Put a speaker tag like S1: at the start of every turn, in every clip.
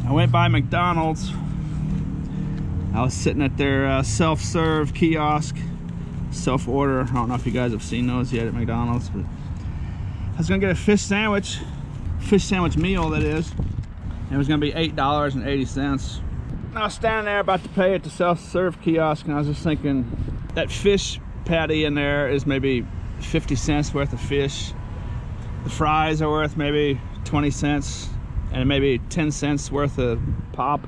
S1: I went by McDonald's. I was sitting at their self-serve kiosk, self-order. I don't know if you guys have seen those yet at McDonald's, but I was gonna get a fish sandwich meal, that is. And it was gonna be $8.80. I was standing there about to pay at the self-serve kiosk, and I was just thinking, that fish patty in there is maybe 50 cents worth of fish. The fries are worth maybe 20 cents, and maybe 10 cents worth of pop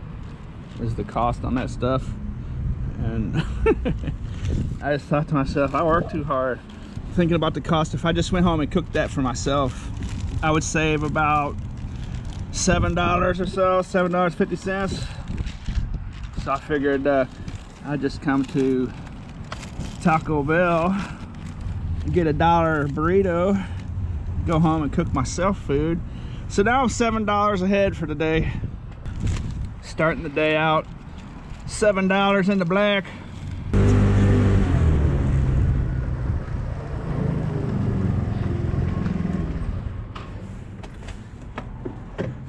S1: is the cost on that stuff. And I just thought to myself, I work too hard thinking about the cost. If I just went home and cooked that for myself, I would save about $7 or so, $7.50. So I figured I'd just come to Taco Bell and get a $1 burrito, go home and cook myself food. So now I'm $7 ahead for the day. Starting the day out $7 in the black.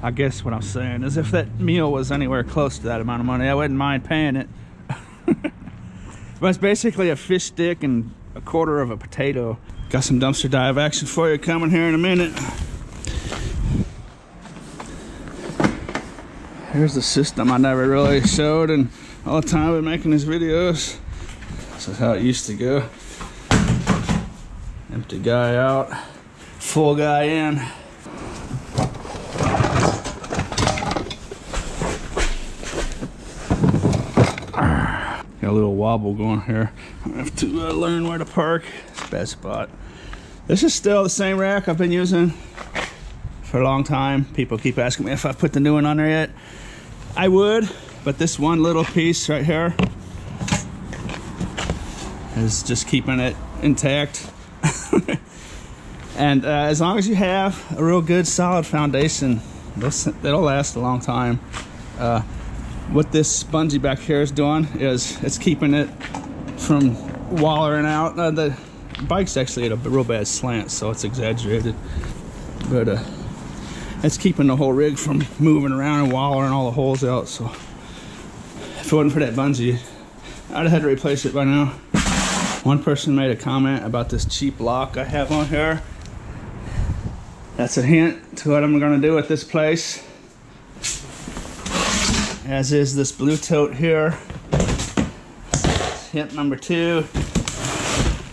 S1: I guess what I'm saying is, if that meal was anywhere close to that amount of money, I wouldn't mind paying it. But it's basically a fish stick and a quarter of a potato. Got some dumpster dive action for you coming here in a minute. Here's the system I never really showed in all the time I've been making these videos. This is how it used to go. Empty guy out, full guy in. Got a little wobble going here. I have to learn where to park. It's a bad spot. This is still the same rack I've been using for a long time. People keep asking me if I put the new one on there yet. I would, but this one little piece right here is just keeping it intact. And as long as you have a real good solid foundation, it'll last a long time. What this bungee back here is doing is it's keeping it from wallering out. The bike's actually at a real bad slant, so it's exaggerated, but it's keeping the whole rig from moving around and wallering all the holes out. So if it wasn't for that bungee, I'd have had to replace it by now. One person made a comment about this cheap lock I have on here. That's a hint to what I'm gonna do with this place. As is this blue tote here. Hint number 2.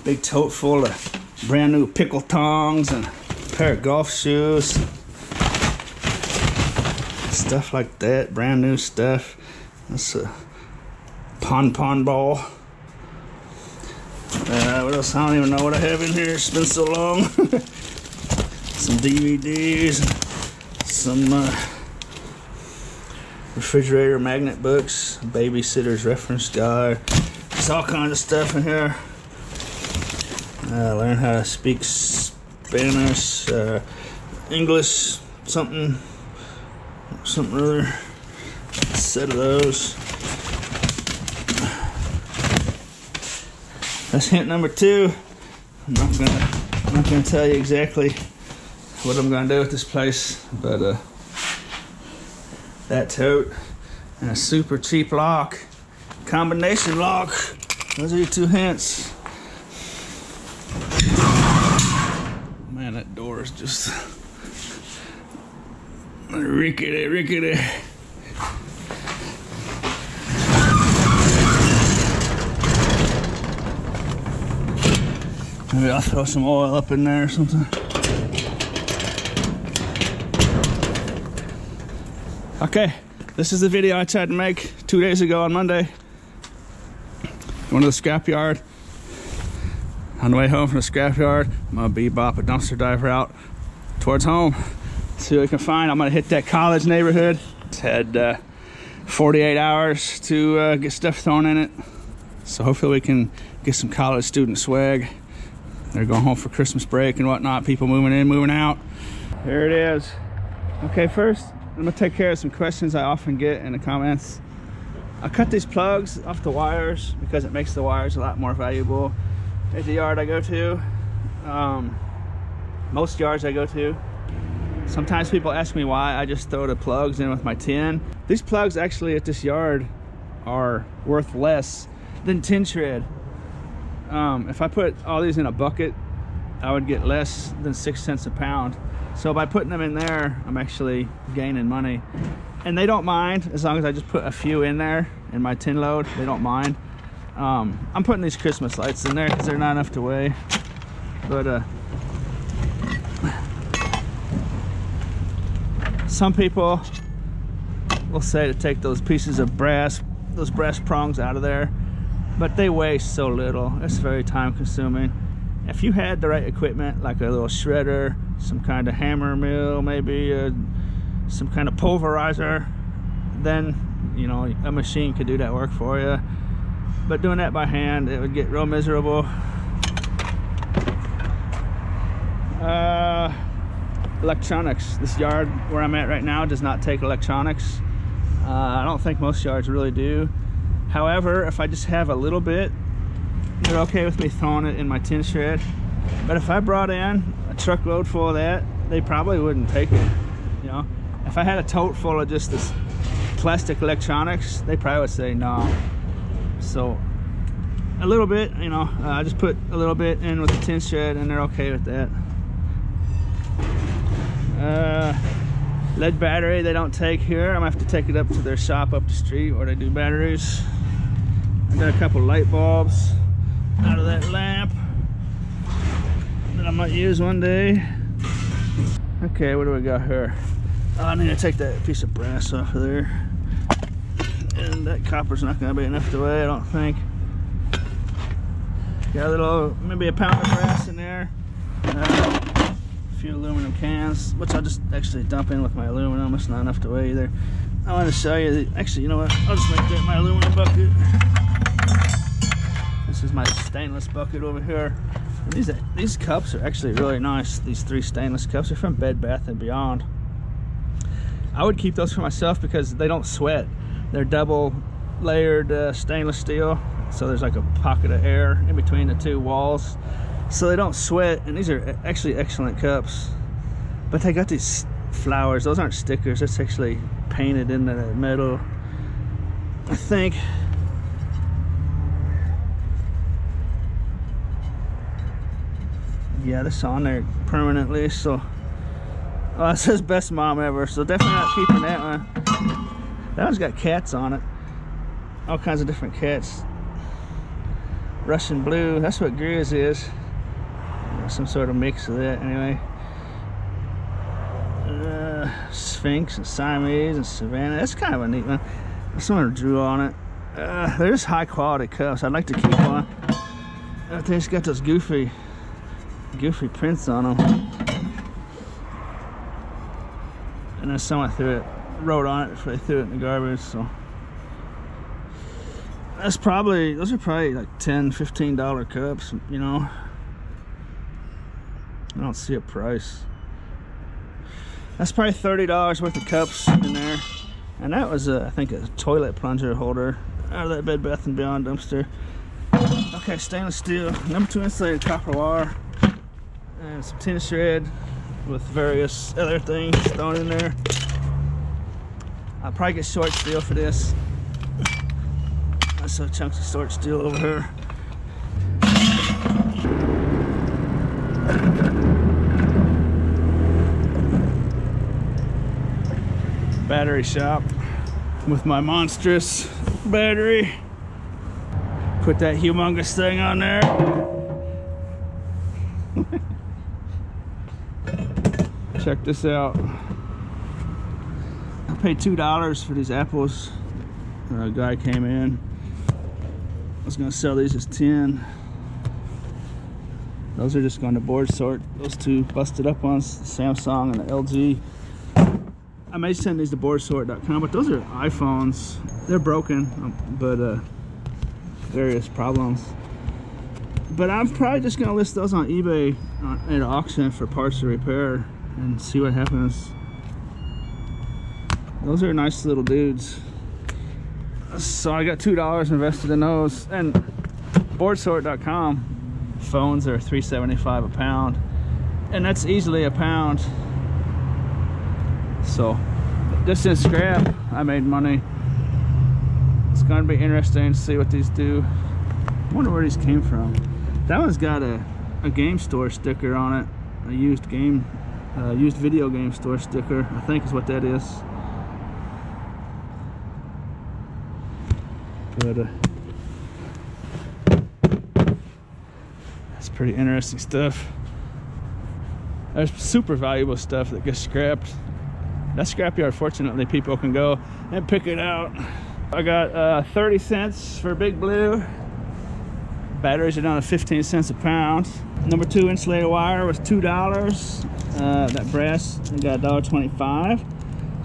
S1: Big tote full of brand new pickle tongs and a pair of golf shoes. Stuff like that, brand new stuff. That's a pon ball. What else? I don't even know what I have in here. It's been so long. Some DVDs, some refrigerator magnet books, babysitter's reference guide. There's all kinds of stuff in here. Learn how to speak Spanish, English, something or other. A set of those. That's hint number 2. I'm not gonna tell you exactly what I'm gonna do with this place, but that tote and a super cheap lock, combination lock. Those are your 2 hints. Man, that door is just rickety. Maybe I'll throw some oil up in there or something. Okay, this is the video I tried to make 2 days ago on Monday. Going to the scrapyard. On the way home from the scrapyard, I'm gonna bebop a dumpster dive route towards home. See what we can find. I'm gonna hit that college neighborhood. It's had 48 hours to get stuff thrown in it. So hopefully we can get some college student swag. They're going home for Christmas break and whatnot. People moving in, moving out. There it is. Okay, first, I'm gonna take care of some questions I often get in the comments. I cut these plugs off the wires because it makes the wires a lot more valuable at the yard I go to. Most yards I go to. Sometimes people ask me why I just throw the plugs in with my tin. These plugs actually at this yard are worth less than tin shred. If I put all these in a bucket, I would get less than 6 cents a pound. So by putting them in there, I'm actually gaining money. And they don't mind, as long as I just put a few in there in my tin load, they don't mind. I'm putting these Christmas lights in there because they're not enough to weigh. But some people will say to take those pieces of brass, those brass prongs out of there, but they weigh so little. It's very time consuming. If you had the right equipment, like a little shredder, some kind of hammer mill, maybe some kind of pulverizer, then you know a machine could do that work for you. But doing that by hand, it would get real miserable. Electronics. This yard where I'm at right now does not take electronics. I don't think most yards really do. However, if I just have a little bit, they're okay with me throwing it in my tin shred. But if I brought in a truckload full of that, they probably wouldn't take it. You know, if I had a tote full of just this plastic electronics, they probably would say no. So a little bit, you know, I just put a little bit in with the tin shred and they're okay with that. Lead battery they don't take here. I'm gonna have to take it up to their shop up the street where they do batteries. I got a couple light bulbs out of that lamp that I might use one day. Okay, what do we got here? Oh, I need to take that piece of brass off of there. And that copper's not gonna be enough to weigh, I don't think. Got a little, maybe a pound of brass in there. A few aluminum cans, which I'll just actually dump in with my aluminum. It's not enough to weigh either. I want to show you, actually, you know what? I'll just make that my aluminum bucket. This is my stainless bucket over here. And these cups are actually really nice. These 3 stainless cups are from Bed Bath & Beyond. I would keep those for myself because they don't sweat. They're double layered stainless steel, so there's like a pocket of air in between the 2 walls, so they don't sweat. And these are actually excellent cups, but they got these flowers. Those aren't stickers, that's actually painted into the metal, I think. Yeah, this is on there permanently. So it says best mom ever, so definitely not keeping that one. That one's got cats on it, all kinds of different cats. Russian blue, that's what Grizz is. Some sort of mix of that anyway. Sphinx and Siamese and Savannah. That's kind of a neat one. Someone drew on it. They're just high quality cups. I'd like to keep one. I think it's got those goofy prints on them. And then someone wrote on it before they threw it in the garbage. So those are probably like $10, $15 cups, you know. I don't see a price. That's probably $30 worth of cups in there. And that was I think a toilet plunger holder out of that Bed Bath & Beyond dumpster. Okay, stainless steel, #2 insulated copper wire, and some tin shred with various other things thrown in there. I'll probably get short steel for this. That's some chunks of short steel over here. Battery shop with my monstrous battery. Put that humongous thing on there. Check this out. I paid $2 for these apples. A guy came in. I was gonna sell these as 10. Those are just going to board sort. Those 2 busted up ones, the Samsung and the LG. I may send these to boardsort.com, but those are iPhones. They're broken, but various problems. But I'm probably just gonna list those on eBay at auction for parts to repair and see what happens. Those are nice little dudes. So I got $2 invested in those. And boardsort.com, phones are $3.75 a pound, and that's easily a pound. So just in scrap, I made money. It's going to be interesting to see what these do. I wonder where these came from. That one's got a game store sticker on it, a used video game store sticker, I think is what that is. But that's pretty interesting stuff. There's super valuable stuff that gets scrapped. That scrapyard, fortunately, people can go and pick it out. I got 30 cents for Big Blue. Batteries are down to 15 cents a pound. Number 2 insulated wire was $2. That brass, I got $1.25.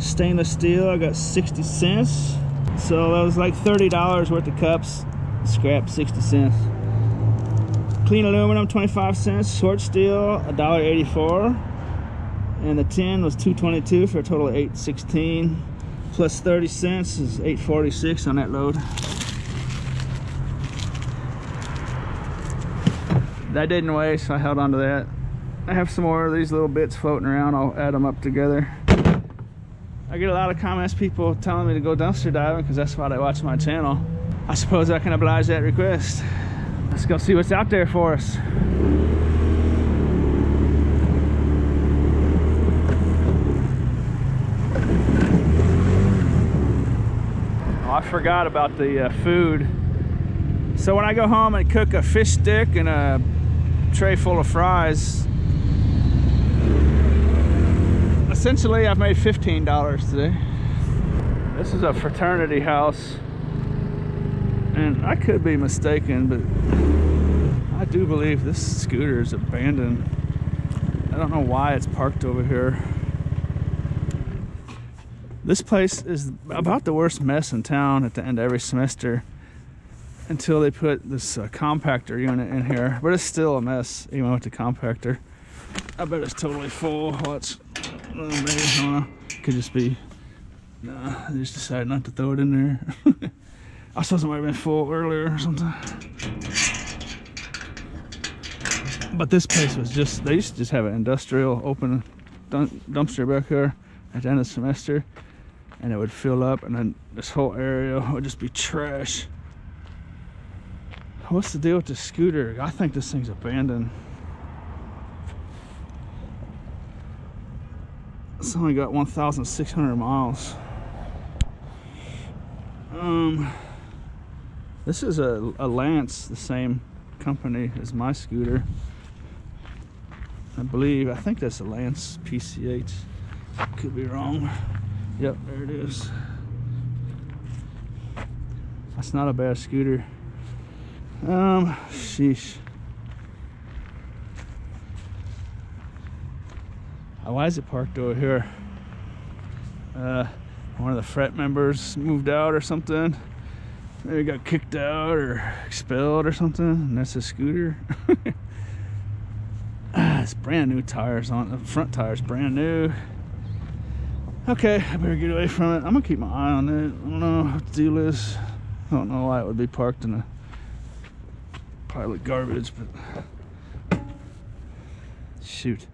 S1: Stainless steel, I got 60 cents. So that was like $30 worth of cups. Scrap 60 cents. Clean aluminum, 25 cents. Short steel, $1.84. And the tin was $2.22 for a total of $8.16. Plus 30 cents is $8.46 on that load. That didn't weigh, so I held on to that. I have some more of these little bits floating around. I'll add them up together. I get a lot of comments, people telling me to go dumpster diving because that's why they watch my channel. I suppose I can oblige that request. Let's go see what's out there for us. Oh, I forgot about the food. So when I go home and cook a fish stick and a tray full of fries, essentially I've made $15 today. This is a fraternity house, and I could be mistaken, but I do believe this scooter is abandoned. I don't know why it's parked over here. This place is about the worst mess in town at the end of every semester, until they put this compactor unit in here, but it's still a mess even with the compactor. I bet it's totally full. Watch. Maybe, I don't know. Could just be, nah, they just decided not to throw it in there. I suppose it might have been full earlier or something. But this place was just, they used to just have an industrial open dumpster back here at the end of the semester, and it would fill up, and then this whole area would just be trash. What's the deal with this scooter? I think this thing's abandoned. It's only got 1,600 miles. This is a Lance, the same company as my scooter. I think that's a Lance PCH. Could be wrong. Yep, there it is. That's not a bad scooter. Sheesh. Why is it parked over here? One of the frat members moved out or something. Maybe got kicked out or expelled or something, and that's a scooter. It's brand new tires on the front tires, brand new. Okay, I better get away from it. I'm gonna keep my eye on it. I don't know what the deal is. I don't know why it would be parked in a pile of garbage, but shoot.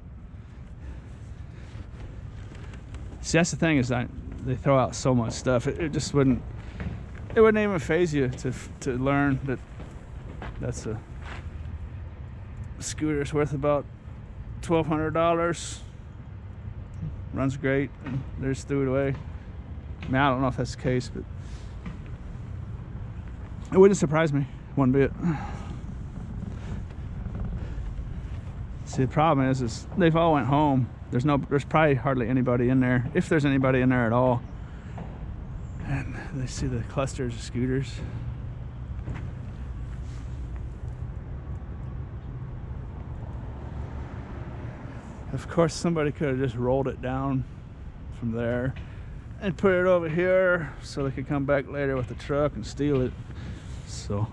S1: See, that's the thing, is that they throw out so much stuff. It just wouldn't even faze you to learn that that's a scooter's worth about $1,200. Runs great, and they just threw it away. I mean, I don't know if that's the case, but it wouldn't surprise me one bit. See, the problem is they've all went home. There's probably hardly anybody in there, if there's anybody in there at all. And they see the clusters of scooters. Of course, somebody could have just rolled it down from there and put it over here so they could come back later with the truck and steal it. So,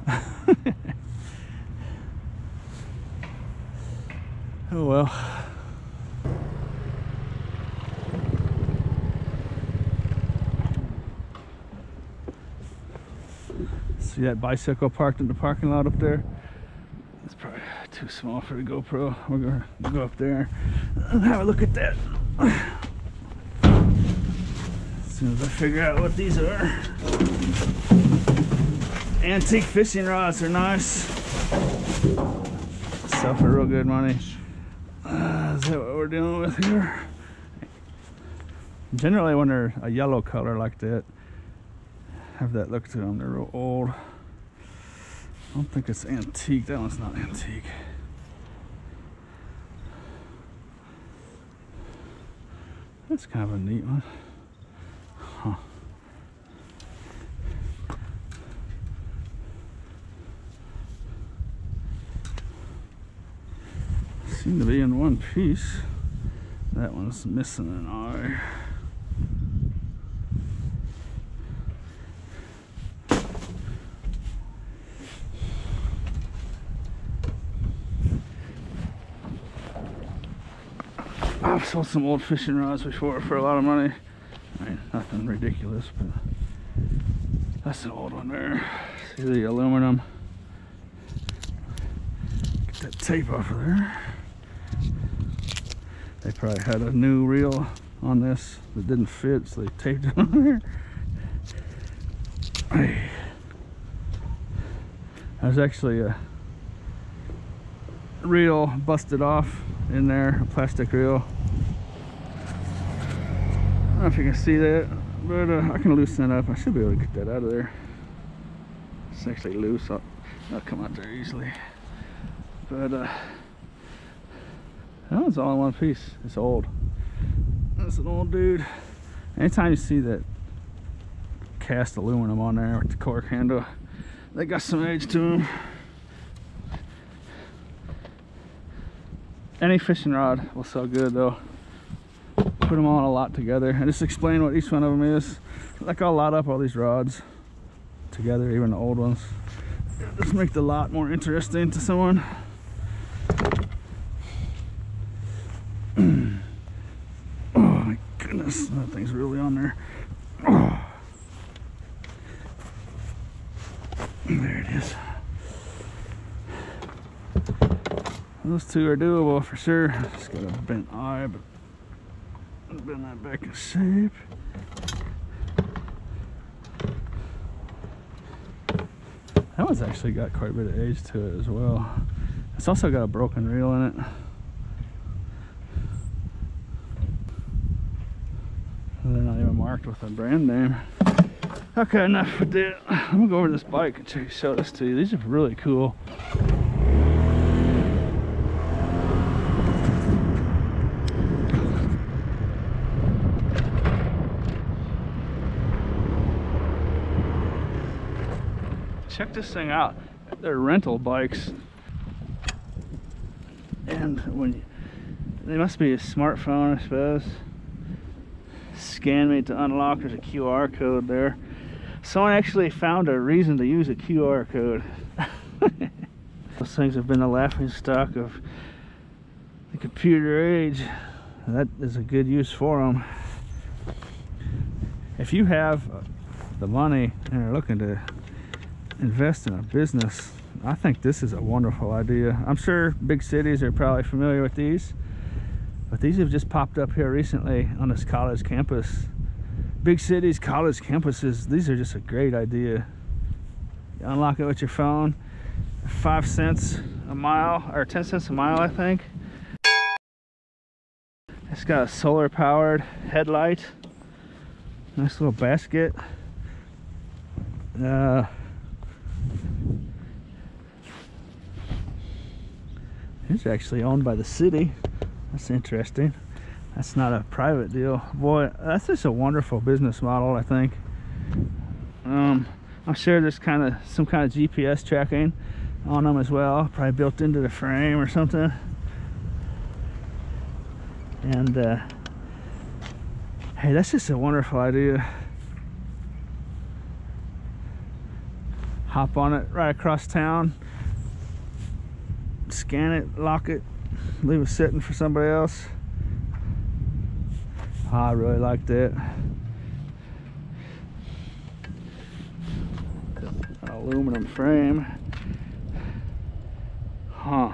S1: oh well. See that bicycle parked in the parking lot up there? It's probably too small for the GoPro. We're gonna go up there and have a look at that. soon as I figure out what these are. Antique fishing rods are nice. Sell for real good money. Is that what we're dealing with here? Generally when they're a yellow color like that, have that look to them, they're real old. I don't think it's antique. That one's not antique. That's kind of a neat one. Huh. Seem to be in one piece. That one's missing an eye. I've sold some old fishing rods before for a lot of money. I mean, nothing ridiculous, but that's an old one there. See the aluminum. Get that tape off of there. They probably had a new reel on this that didn't fit, so they taped it on there. Hey. There's actually a reel busted off in there, a plastic reel. I don't know if you can see that, but I can loosen that up. I should be able to get that out of there. It's actually loose. I'll come out there easily. But that one's all in one piece. It's old. That's an old dude. Anytime you see that cast aluminum on there with the cork handle, they got some age to them. Any fishing rod will sell good though. Put them all in a lot together and just explain what each one of them is. Like I'll lot up all these rods together, even the old ones. Just make the lot more interesting to someone. Oh my goodness, that thing's really on there. Oh. There it is. Those two are doable for sure. Just got a bent eye, but I'll bend that back in shape. That one's actually got quite a bit of age to it as well. It's also got a broken reel in it. They're not even marked with a brand name. Okay, enough with that. I'm gonna go over this bike and show this to you. These are really cool. Check this thing out. They're rental bikes, and they must be a smartphone, I suppose. Scan me to unlock. There's a QR code there. Someone actually found a reason to use a QR code. Those things have been the laughing stock of the computer age. That is a good use for them. If you have the money and are looking to invest in a business, I think this is a wonderful idea. I'm sure big cities are probably familiar with these, but these have just popped up here recently on this college campus. Big cities, college campuses, these are just a great idea. You unlock it with your phone, 5 cents a mile, or 10 cents a mile, I think. It's got a solar powered headlight, nice little basket. It's actually owned by the city. That's interesting. That's not a private deal. Boy, that's just a wonderful business model, I think. I'm sure there's some kind of GPS tracking on them as well, probably built into the frame or something. And hey, that's just a wonderful idea. Hop on it right across town, scan it, lock it, leave it sitting for somebody else. Oh, I really like that. An aluminum frame. Huh,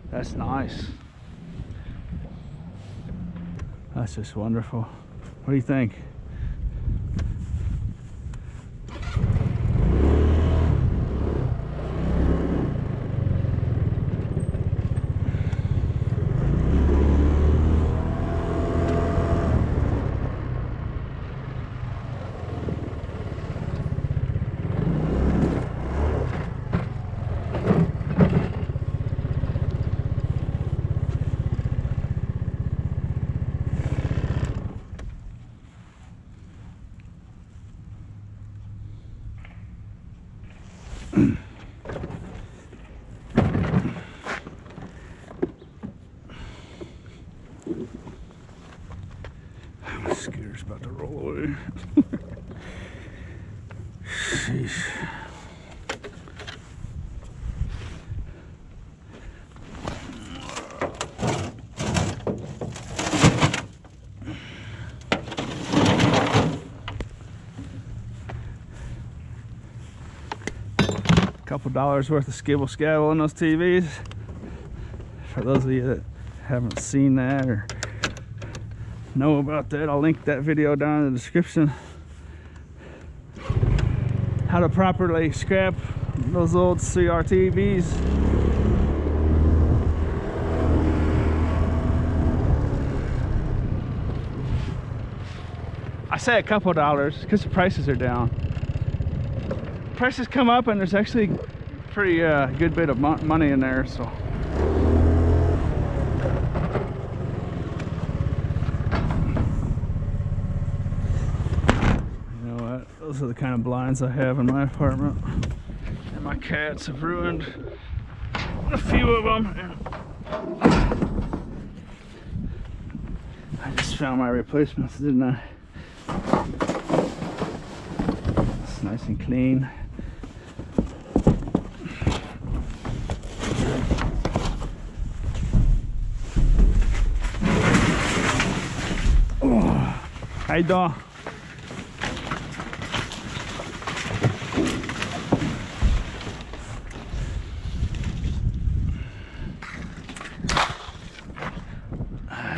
S1: that's nice. That's just wonderful. What do you think? My scooter's about to roll away. Sheesh. Couple dollars worth of skibble scabble in those TVs. For those of you that haven't seen that or know about that, I'll link that video down in the description. How to properly scrap those old CRTVs. I say a couple dollars because the prices are down. Prices come up and there's actually a pretty good bit of money in there, so you know what, those are the kind of blinds I have in my apartment, and my cats have ruined a few of them, and I just found my replacements, didn't I? It's nice and clean. How you doing?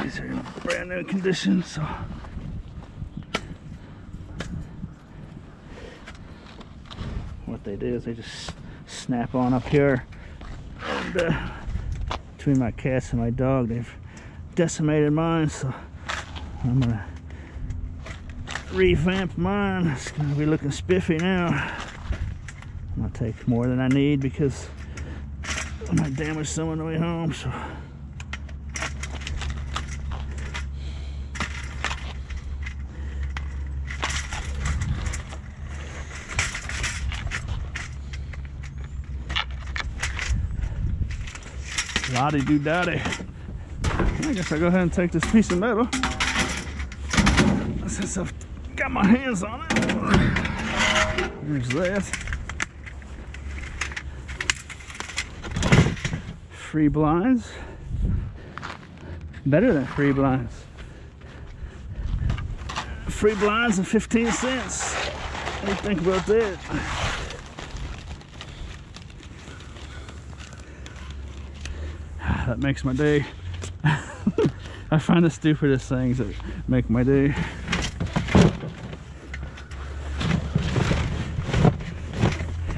S1: These are in brand new condition, so what they do is they just snap on up here, and between my cats and my dog, they've decimated mine, so I'm gonna revamp mine. It's gonna be looking spiffy now. I'm gonna take more than I need because I might damage some on the way home, so lottie-doo-dottie. I guess I'll go ahead and take this piece of metal since I've got my hands on it. There's that. Free blinds. Better than free blinds. Free blinds and 15 cents. What do you think about that? That makes my day. I find the stupidest things that make my day.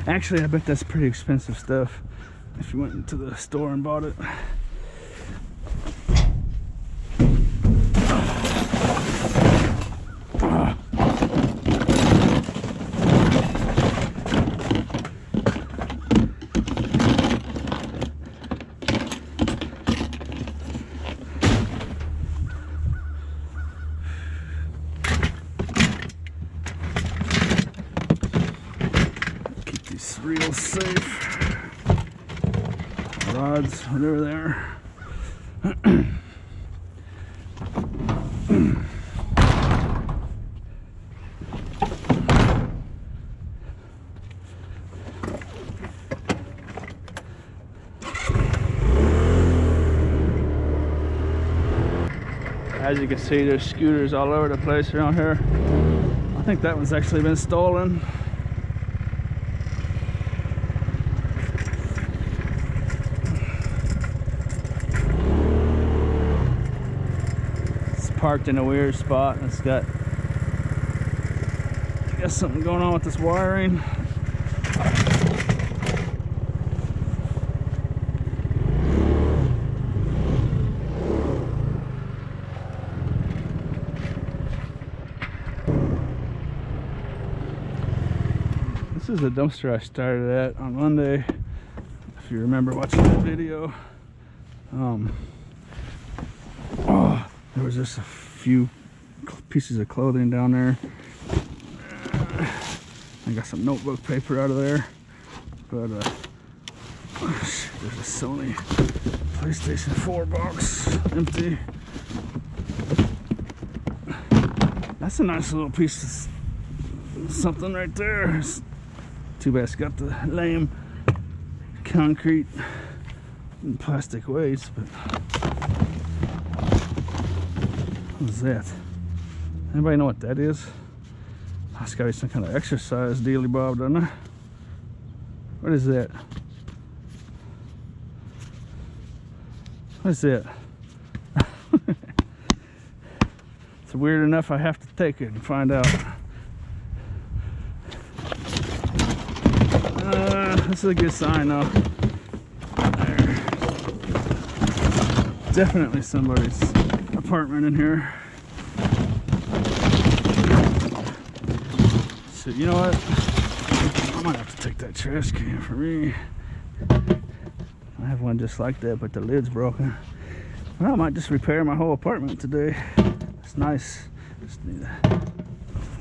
S1: Actually, I bet that's pretty expensive stuff if you went into the store and bought it. Real safe. Rods, whatever they are. As you can see, there's scooters all over the place around here. I think that one's actually been stolen. Parked in a weird spot, and it's got, I guess, something going on with this wiring. This is the dumpster I started at on Monday, if you remember watching that video. There was just a few pieces of clothing down there. I got some notebook paper out of there. But there's a Sony PlayStation 4 box, empty. That's a nice little piece of something right there. It's too bad it's got the lame concrete and plastic weights, but what is that? Anybody know what that is? Oh, it's gotta be some kind of exercise dealy bob, doesn't it? What is that? What is that? It's weird enough I have to take it and find out. This is a good sign though. There. Definitely somebody's apartment in here. So you know what? I might have to take that trash can for me. I have one just like that, but the lid's broken. Well, I might just repair my whole apartment today. It's nice. Just need to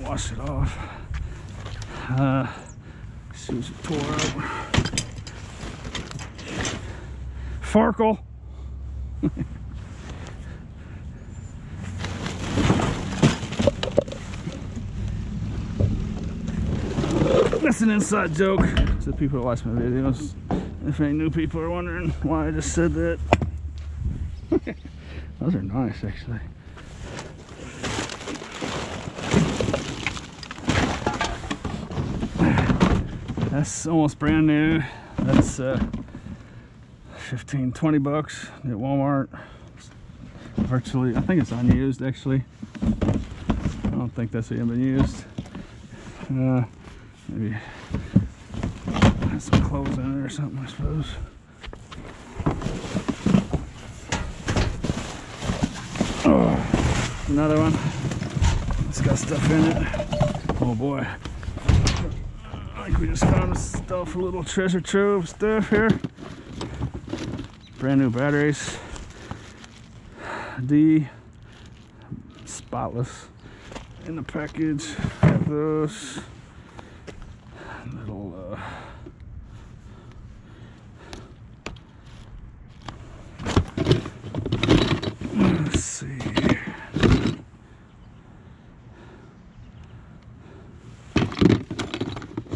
S1: wash it off. Shoes are tore up. Farkle. That's an inside joke to the people that watch my videos. If any new people are wondering why I just said that. Those are nice, actually. That's almost brand new. That's 15-20 bucks at Walmart. Virtually, I think it's unused actually. I don't think that's even been used. Maybe has some clothes in it or something, I suppose. Oh, another one. It's got stuff in it. Oh boy. I think we just found stuff, a little treasure trove stuff here. Brand new batteries. Spotless in the package. Have those. Little let's see.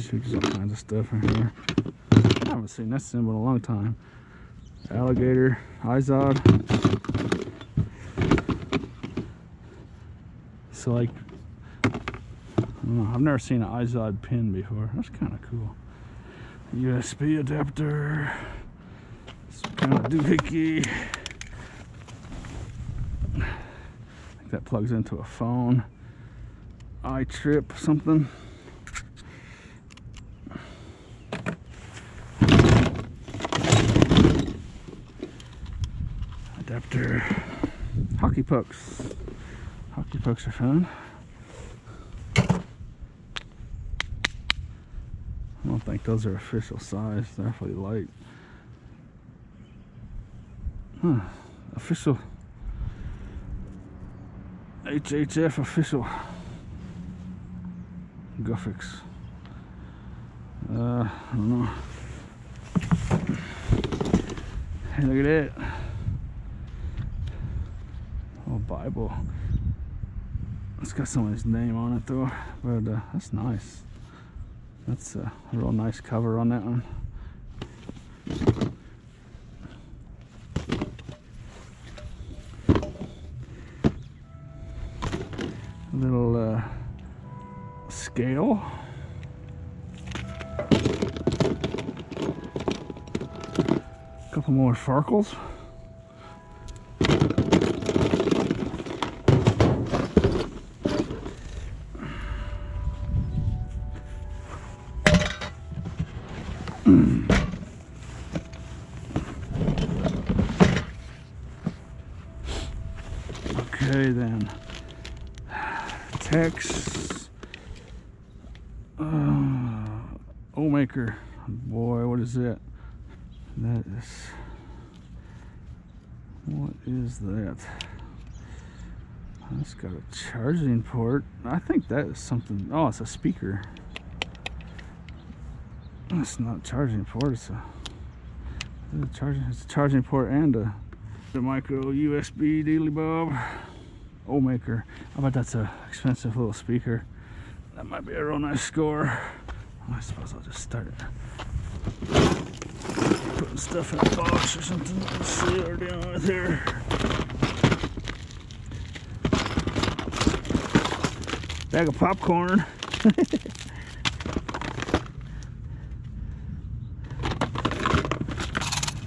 S1: Shoot, there's all kinds of stuff in here. I haven't seen that symbol in a long time. Alligator, Izod. So like, I don't know, I've never seen an Izod pin before. That's kind of cool. USB adapter. Some kind of doohickey. I think that plugs into a phone. iTrip something. Adapter. Hockey pucks. Hockey pucks are fun. I don't think those are official size. They're awfully light. Huh. Official. HHF official. Graphics. I don't know. Hey, look at that. Oh, Bible. It's got somebody's name on it though, but that's nice. That's a real nice cover on that one. A little scale. A couple more Farkles. Okay then, Tex, O-Maker, boy, what is that? That is, what is that? It's got a charging port. I think that is something, oh, it's a speaker. It's not a charging port. It's a charging port and a micro USB dealy bob. Old maker. I bet that's a expensive little speaker. That might be a real nice score. I suppose I'll just start it. Putting stuff in a box or something. Let's see what we're dealing with here. Bag of popcorn.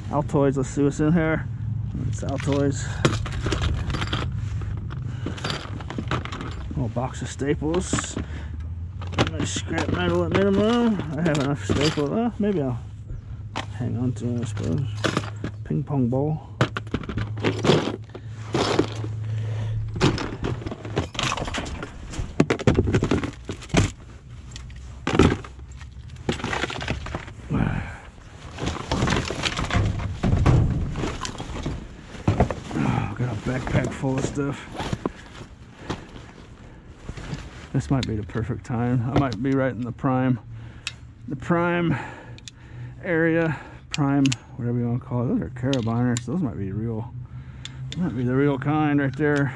S1: Altoids, let's see what's in here. It's Altoids. Little box of staples. Nice scrap metal at minimum. I have enough staples. Maybe I'll hang on to it, I suppose. Ping pong ball. Backpack full of stuff. This might be the perfect time. I might be right in the prime area, prime, whatever you want to call it. Those are carabiners. Those might be real. Might be the real kind right there.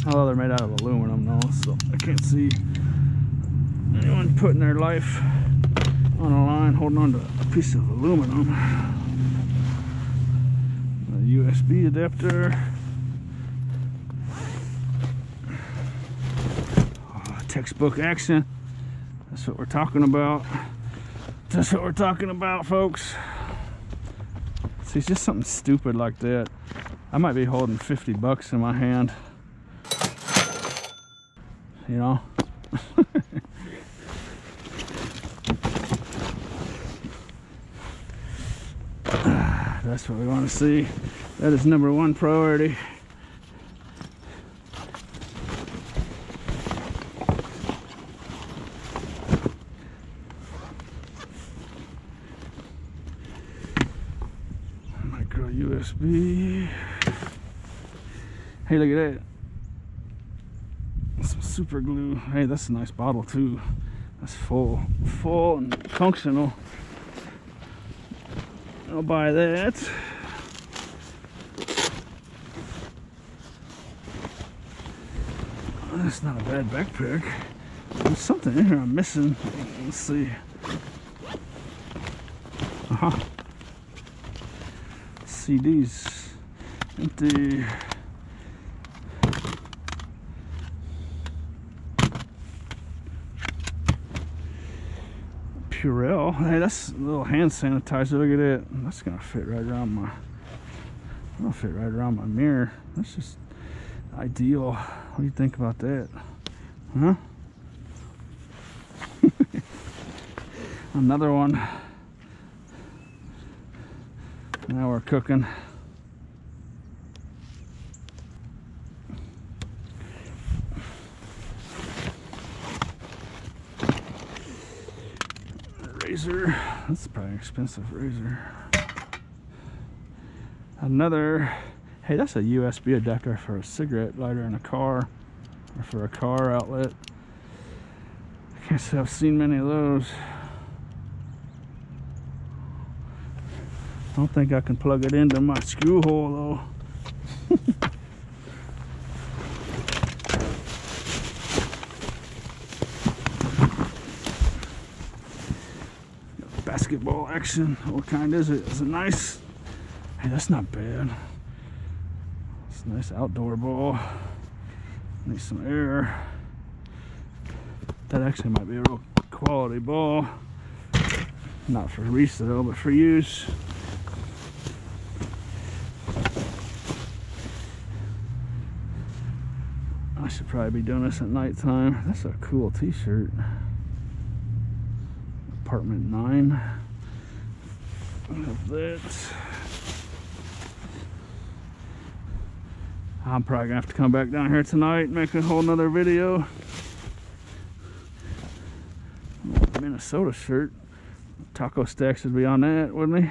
S1: Although they're made out of aluminum though, so I can't see anyone putting their life on a line holding on to a piece of aluminum. USB adapter. Textbook action. That's what we're talking about. That's what we're talking about, folks. See, it's just something stupid like that. I might be holding 50 bucks in my hand. You know? That's what we want to see. That is number one priority. Micro USB. Hey, look at that. Some super glue. Hey, that's a nice bottle too. That's full and functional. I'll buy that. That's not a bad backpack. There's something in here I'm missing. Let's see. CDs. Empty. Purell. Hey, that's a little hand sanitizer. Look at it. That's gonna fit right around my. That'll fit right around my mirror. That's just ideal. What do you think about that? Huh? Another one. Now we're cooking. Razor. That's probably an expensive razor. Another. Hey, that's a USB adapter for a cigarette lighter in a car, or for a car outlet. I can't say I've seen many of those. I don't think I can plug it into my screw hole though. Basketball action. What kind is it? Is it nice? Hey, that's not bad. It's a nice outdoor ball. Need some air. That actually might be a real quality ball. Not for resale, but for use. I should probably be doing this at nighttime. That's a cool t-shirt. Apartment 9. Of that. I'm probably gonna have to come back down here tonight and make a whole nother video. Minnesota shirt. Taco Stacks would be on that, wouldn't he?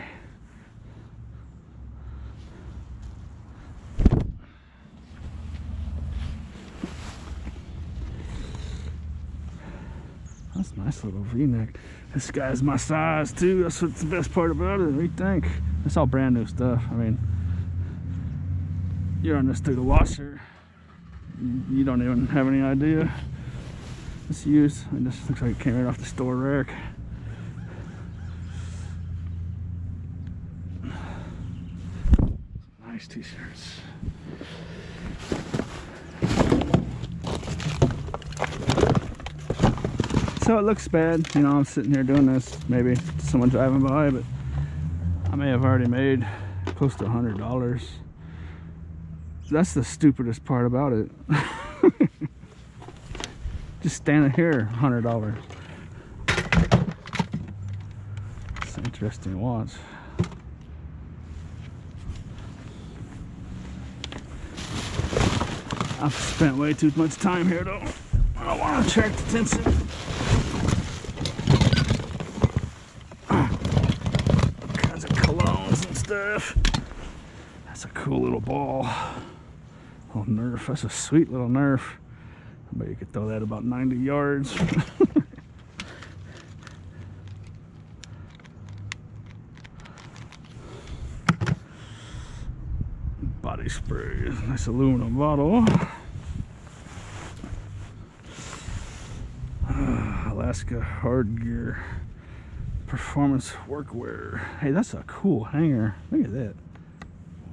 S1: That's a nice little V-neck. This guy's my size too. That's what's the best part about it. What do you think? It's all brand new stuff. I mean, you run this through the washer, you don't even have any idea it's used. I mean, this looks like it came right off the store rack. Nice t-shirts. So it looks bad, you know, I'm sitting here doing this, maybe someone driving by, but I may have already made close to $100. That's the stupidest part about it. Just standing here, $100. It's an interesting watch. I've spent way too much time here though. I don't want to attract attention. All kinds of colognes and stuff. That's a cool little ball. Little Nerf. That's a sweet little Nerf. I bet you could throw that about 90 yards. Body spray. Nice aluminum bottle. Alaska Hard Gear Performance Workwear. Hey, that's a cool hanger. Look at that.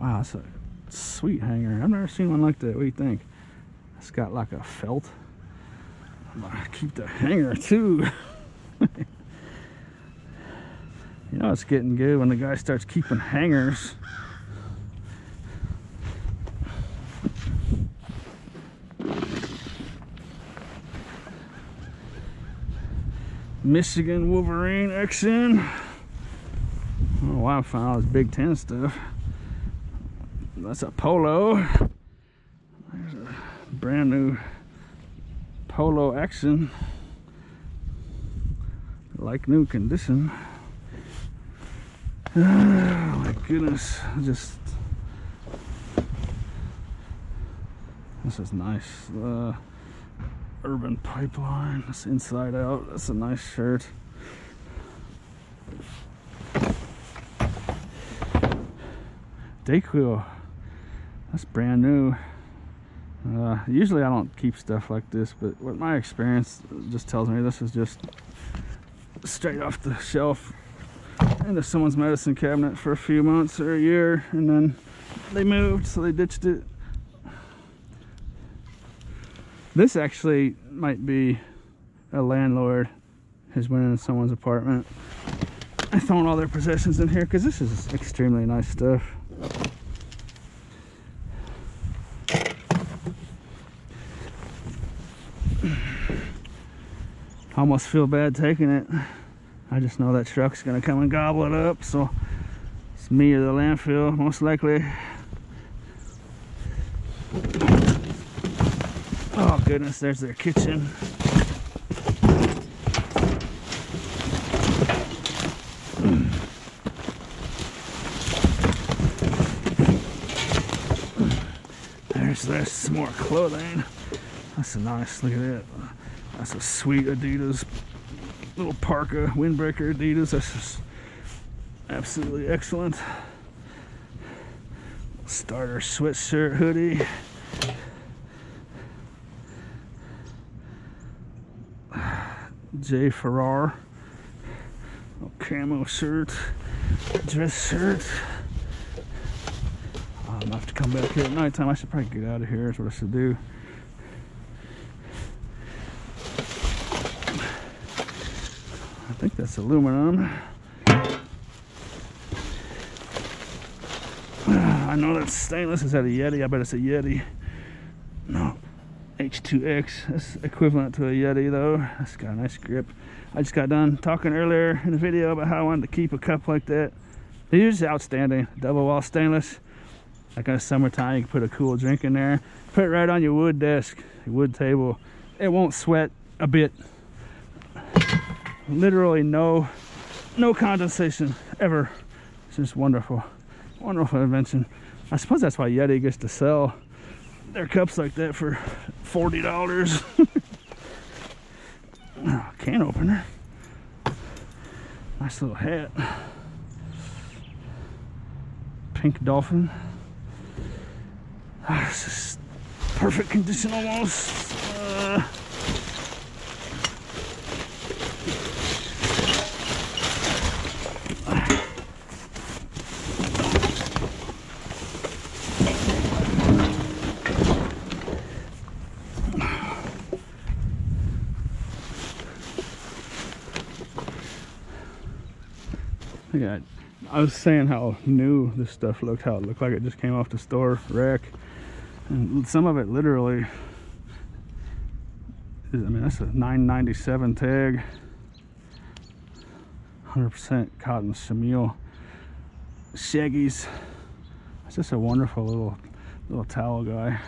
S1: Wow, that's a sweet hanger. I've never seen one like that. What do you think? It's got like a felt. I'm gonna keep the hanger too. You know it's getting good when the guy starts keeping hangers. Michigan Wolverine XN. I don't know why I found all this Big Ten stuff. That's a polo. There's a brand new polo action. Like new condition. Oh my goodness. This is nice. Urban Pipeline. That's inside out. That's a nice shirt. Dayquil. That's brand new. Usually I don't keep stuff like this, but what my experience just tells me, this is just straight off the shelf into someone's medicine cabinet for a few months or a year, and then they moved, so they ditched it. This actually might be a landlord who's went into someone's apartment and thrown all their possessions in here, because this is extremely nice stuff. I almost feel bad taking it. I just know that truck's gonna come and gobble it up, so it's me or the landfill, most likely. Oh goodness, there's their kitchen. There's some more clothing. That's a nice, look at that. That's a sweet Adidas little parka, windbreaker Adidas. That's just absolutely excellent. Starter sweatshirt hoodie. J. Farrar. Camo shirt. Dress shirt. I'm gonna have to come back here at nighttime. I should probably get out of here. That's what I should do. I think that's aluminum. I know that's stainless. Is that a Yeti? I bet it's a Yeti. No. H2X. That's equivalent to a Yeti though. That's got a nice grip. I just got done talking earlier in the video about how I wanted to keep a cup like that. They're just outstanding. Double wall stainless. Like in the summertime, you can put a cool drink in there. Put it right on your wood desk, your wood table. It won't sweat a bit. Literally no condensation ever. It's just wonderful. Wonderful invention. I suppose that's why Yeti gets to sell their cups like that for $40. Oh, can opener. Nice little hat. Pink dolphin. This is perfect condition almost. Yeah, I was saying how new this stuff looked, how it looked like it just came off the store rack. And some of it literally is, I mean, that's a $9.97 tag. 100% cotton chenille shaggies. It's just a wonderful little towel guy.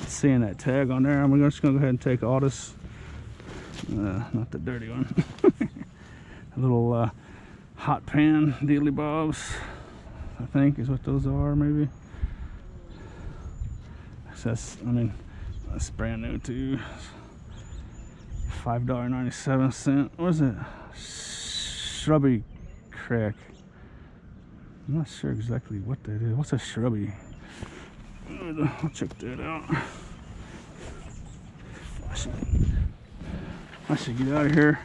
S1: Seeing that tag on there, I'm just gonna go ahead and take all this. Not the dirty one. A little hot pan dealy bobs, I think is what those are, maybe. That's, I mean, that's brand new too. $5.97. What is it? Shrubby crack. I'm not sure exactly what that is. What's a shrubby? I'll check that out. I should get out of here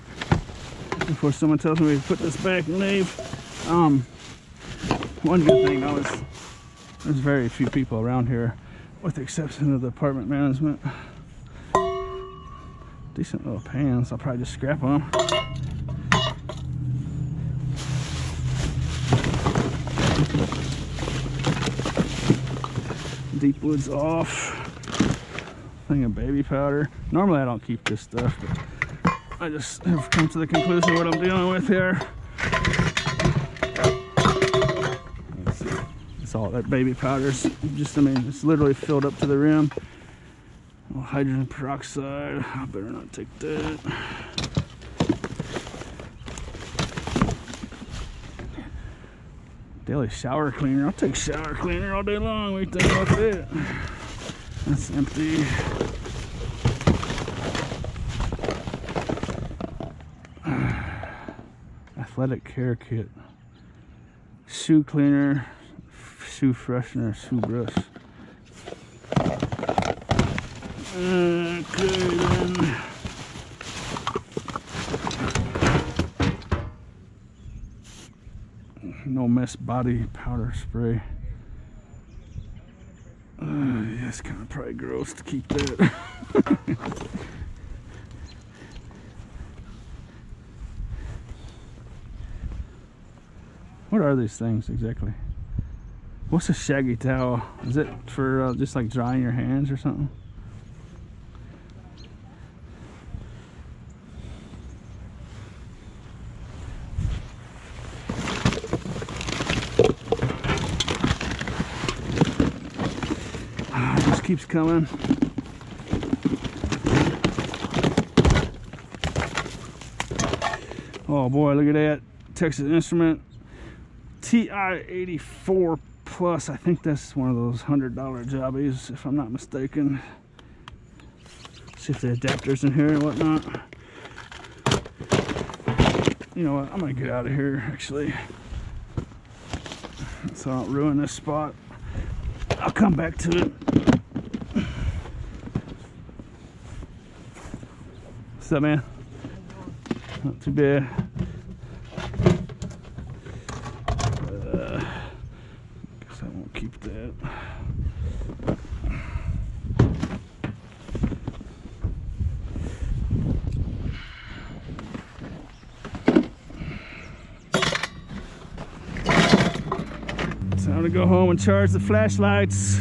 S1: before someone tells me to put this back and leave. One good thing though is there's very few people around here, with the exception of the apartment management. Decent little pans. I'll probably just scrap them. Deep woods off. Thing of baby powder. Normally I don't keep this stuff, but I just have come to the conclusion of what I'm dealing with here. It's all that baby powder's just, I mean, it's literally filled up to the rim. Oh, hydrogen peroxide. I better not take that. Daily shower cleaner. I'll take shower cleaner all day long. What do you think about that? That's empty. Athletic care kit. Shoe cleaner, shoe freshener, shoe brush. Okay then. No mess body powder spray. Yeah, it's kind of probably gross to keep that. What are these things exactly? What's a shaggy towel? Is it for just like drying your hands or something? It just keeps coming. Oh boy, look at that. Texas Instrument TI-84 Plus. I think that's one of those $100 jobbies, if I'm not mistaken. See if the adapters in here and whatnot. You know what? I'm gonna get out of here actually, so I don't ruin this spot. I'll come back to it. What's up, man? Not too bad. Guess I won't keep that. Time to go home and charge the flashlights,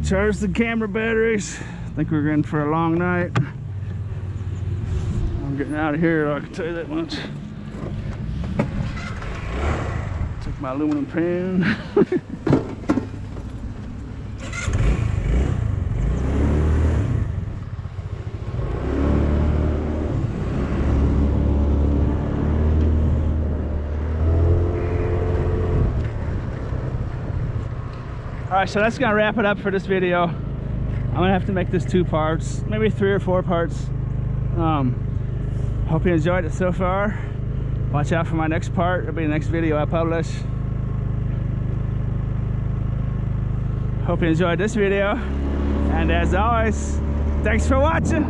S1: charge the camera batteries. I think we're in for a long night. I'm getting out of here, I can tell you that much. Took my aluminum pan. Alright, so that's gonna wrap it up for this video. gonna have to make this 2 parts, maybe 3 or 4 parts. Hope you enjoyed it so far. Watch out for my next part. It'll be the next video I publish. Hope you enjoyed this video. And as always, thanks for watching.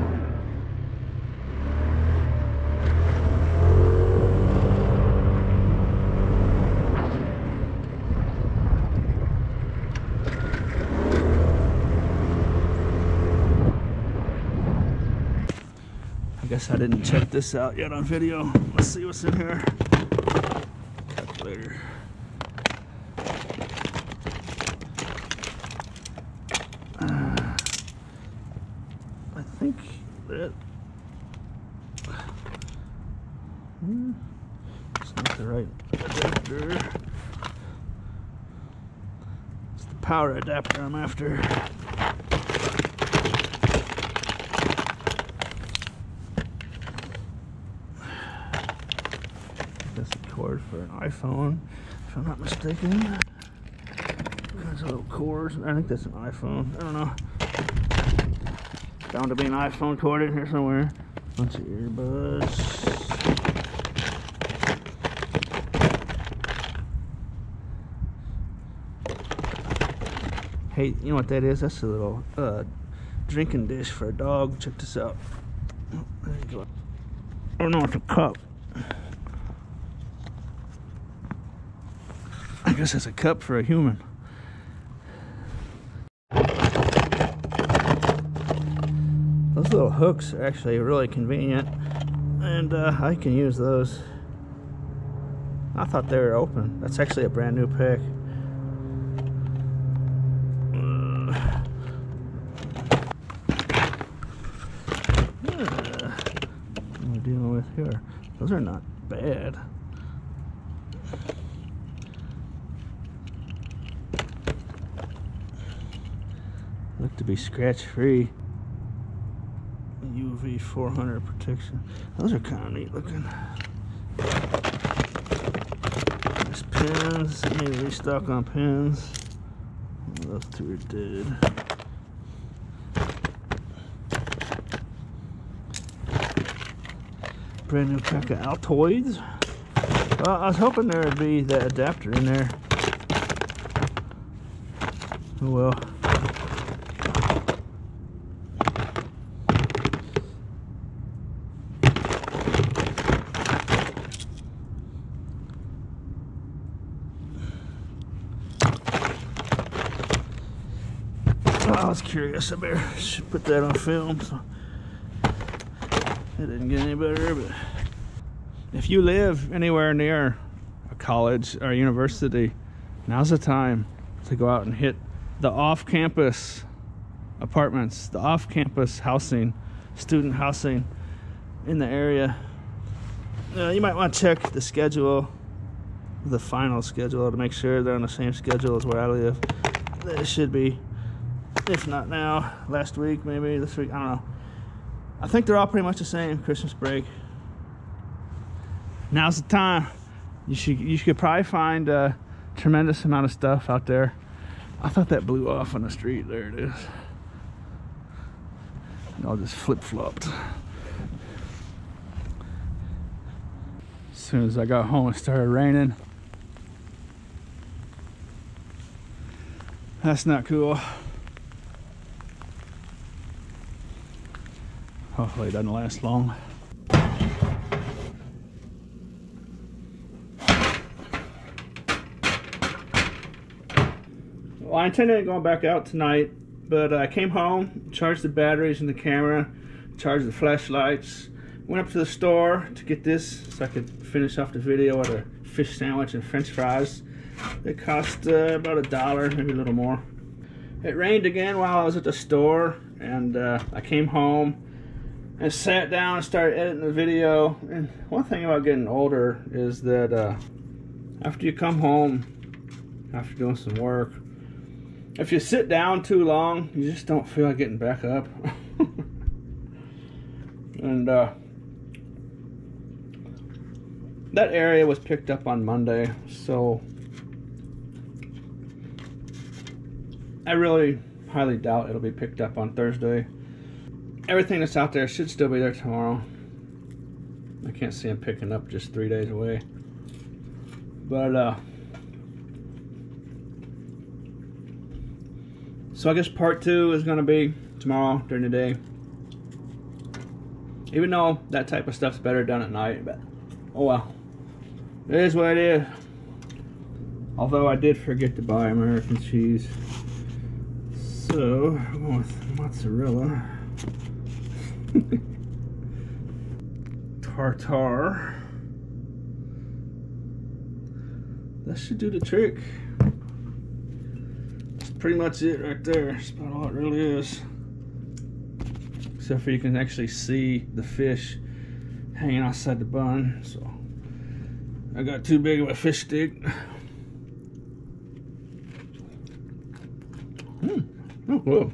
S1: I guess I didn't check this out yet on video. Let's see what's in here. Calculator. I think that it's not the right adapter. It's the power adapter I'm after. That's a cord for an iPhone, if I'm not mistaken. There's a little cord. I think that's an iPhone. I don't know. Found to be an iPhone cord in here somewhere. Bunch of earbuds. Hey, you know what that is? That's a little drinking dish for a dog. Check this out. Oh, there you go. Oh no, it's a cup. I guess it's a cup for a human. Those little hooks are actually really convenient, and I can use those. I thought they were open. That's actually a brand new pack. What am I dealing with here? Those are not bad. Look to be scratch free. UV 400 protection. Those are kind of neat looking. There's pins. Maybe restock on pins. Those 2 are dead. Brand new pack of Altoids. Well, I was hoping there would be the adapter in there. Oh well. I was curious. I should put that on film. So it didn't get any better. But if you live anywhere near a college or a university, now's the time to go out and hit the off-campus apartments, the off-campus housing, student housing in the area. You might want to check the schedule, the final schedule, to make sure they're on the same schedule as where I live. They should be. If not now, last week, maybe this week, I don't know. I think they're all pretty much the same. Christmas break. Now's the time. You should probably find a tremendous amount of stuff out there. I thought that blew off on the street. There it is. And all just flip-flopped. As soon as I got home, it started raining. That's not cool. Hopefully it doesn't last long. Well, I intended on going back out tonight, but I came home, charged the batteries in the camera, charged the flashlights, went up to the store to get this so I could finish off the video with a fish sandwich and french fries. They cost about $1, maybe a little more. It rained again while I was at the store, and I came home and sat down and started editing the video. And one thing about getting older is that after you come home, after doing some work, if you sit down too long, you just don't feel like getting back up. And that area was picked up on Monday, so I really highly doubt it'll be picked up on Thursday. Everything that's out there should still be there tomorrow. I can't see them picking up just 3 days away. But so I guess part 2 is gonna be tomorrow during the day. Even though that type of stuff's better done at night, but oh well. It is what it is. Although I did forget to buy American cheese. So I'm going with mozzarella. Tartar. That should do the trick. That's pretty much it right there. That's about all it really is. Except for you can actually see the fish hanging outside the bun. So I got too big of a fish stick. Oh, whoa.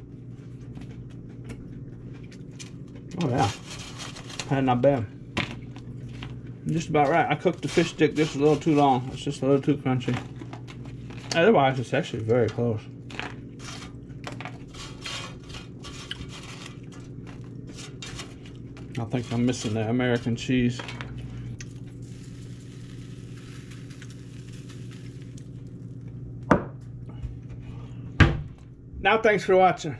S1: Oh yeah, not bad. Just about right. I cooked the fish stick just a little too long. It's just a little too crunchy. Otherwise, it's actually very close. I think I'm missing the American cheese. Now, thanks for watching.